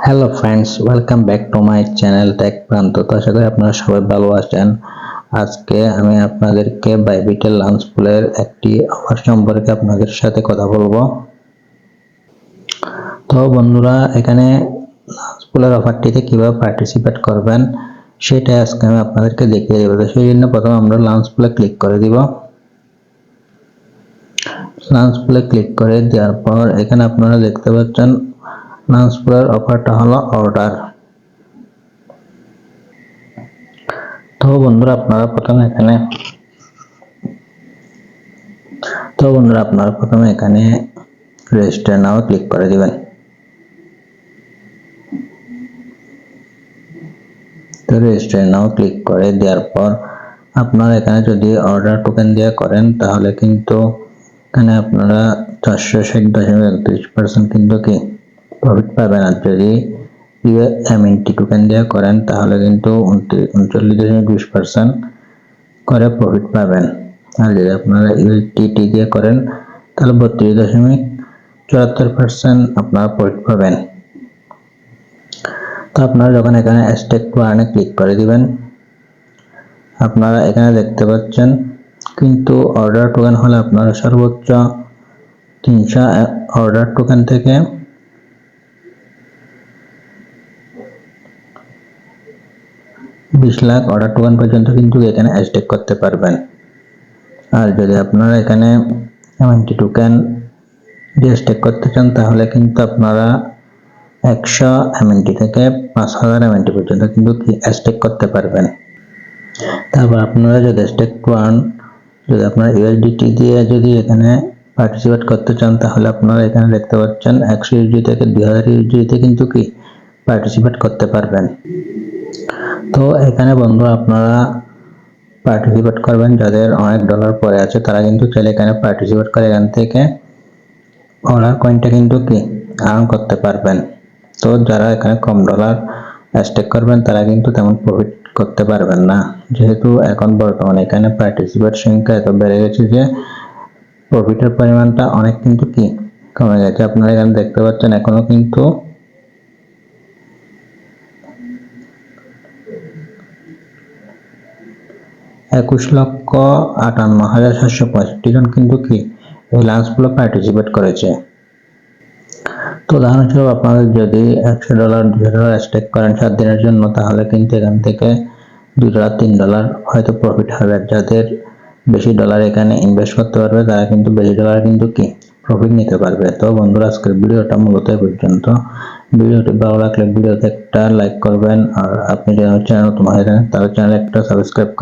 Hello friends, welcome back to my channel tech Pranto. তো আশা করি আপনারা সবাই ভালো আছেন। আজকে আমি আপনাদেরকে বাইবিটেল লাঞ্চ পুলের একটি অফার সম্পর্কে আপনাদের সাথে কথা বলবো। তো বন্ধুরা, এখানে লাঞ্চ পুলের অফারটিতে কিভাবে পার্টিসিপেট করবেন সেটাই আজকে আমি আপনাদেরকে দেখিয়ে দেবো। তো সেই জন্য প্রথমে আমরা লাঞ্চ পুলে ক্লিক করে দিব। লাঞ্চ পুলে ক্লিক করে দেওয়ার পর এখানে আপনারা দেখতে পাচ্ছেন লাঞ্চ পুলের অফারটা হলো অর্ডার। তো বন্ধুরা আপনারা প্রথমে এখানে রেজিস্টার নাও ক্লিক করে দিবেন। তো রেজিস্টার নাও ক্লিক করে দেওয়ার পর আপনারা এখানে যদি অর্ডার টোকেন দিয়ে করেন তাহলে কিন্তু এখানে আপনারা 460.31% কিন্তু কি প্রফিট পাবেন। আর যদি MNT টোকেন দিয়ে করেন তাহলে কিন্তু 39.20% করে প্রফিট পাবেন। আর যদি আপনারা USDT দিয়ে করেন তাহলে 32.74% আপনারা প্রফিট পাবেন। তো আপনারা যখন এখানে স্টেক টু আর্নে ক্লিক করে দিবেন, আপনারা এখানে দেখতে পাচ্ছেন কিন্তু অর্ডার টোকেন হলে আপনারা সর্বোচ্চ 300 অর্ডার টোকেন থেকে 20 লাখ অর্ডার টোকেন পর্যন্ত কিন্তু এখানে স্টেক করতে পারবেন। আর যদি আপনারা এখানে MNT টোকেন দিয়ে স্টেক করতে চান তাহলে কিন্তু আপনারা 100 MNT থেকে 5000 MNT পর্যন্ত কিন্তু স্টেক করতে পারবেন। তারপর আপনারা যদি স্টেক টু আর্ন যদি আপনারা USDT দিয়ে যদি এখানে পার্টিসিপেট করতে চান তাহলে আপনারা এখানে দেখতে পাচ্ছেন 100 USD থেকে 2000 USD কিন্তু কি পার্টিসিপেট করতে পারবেন। তো এখানে বন্ধু আপনারা পার্টিসিপেট করবেন যাদের অনেক ডলার পরে আছে তারা কিন্তু চাইলে এখানে পার্টিসিপেট করে এখান থেকে অর্ডার কয়েনটা কিন্তু কি আর্ন করতে পারবেন। তো যারা এখানে কম ডলার স্টেক করবেন তারা কিন্তু তেমন প্রফিট করতে পারবেন না, যেহেতু এখন বর্তমানে এখানে পার্টিসিপেট সংখ্যা এত বেড়ে গেছে যে প্রফিটের পরিমাণটা অনেক কিন্তু কি কমে গেছে। আপনারা এখানে দেখতে পাচ্ছেন এখনো কিন্তু $21,58,765 জন কিন্তু কি এই লাঞ্চ পুলে পার্টিসিপেট করেছে। তো উদাহরণস্বরূপ আপনাদের যদি $100 $200 স্টেক করেন 7 দিনের জন্য তাহলে কিন্তু এখান থেকে $2 $3 হয়তো প্রফিট হবে। যাদের বেশি ডলার এখানে ইনভেস্ট করতে পারবে তারা কিন্তু বেশি ডলার কিন্তু কি প্রফিট নিতে পারবে। তো বন্ধুরা আজকের ভিডিওটা মূলত এই পর্যন্ত। ভিডিওটি ভালো লাগলে ভিডিওতে একটা লাইক করবেন, আর আপনি যদি চ্যানেল নতুন হয়ে থাকেন তাহলে চ্যানেলে একটা সাবস্ক্রাইব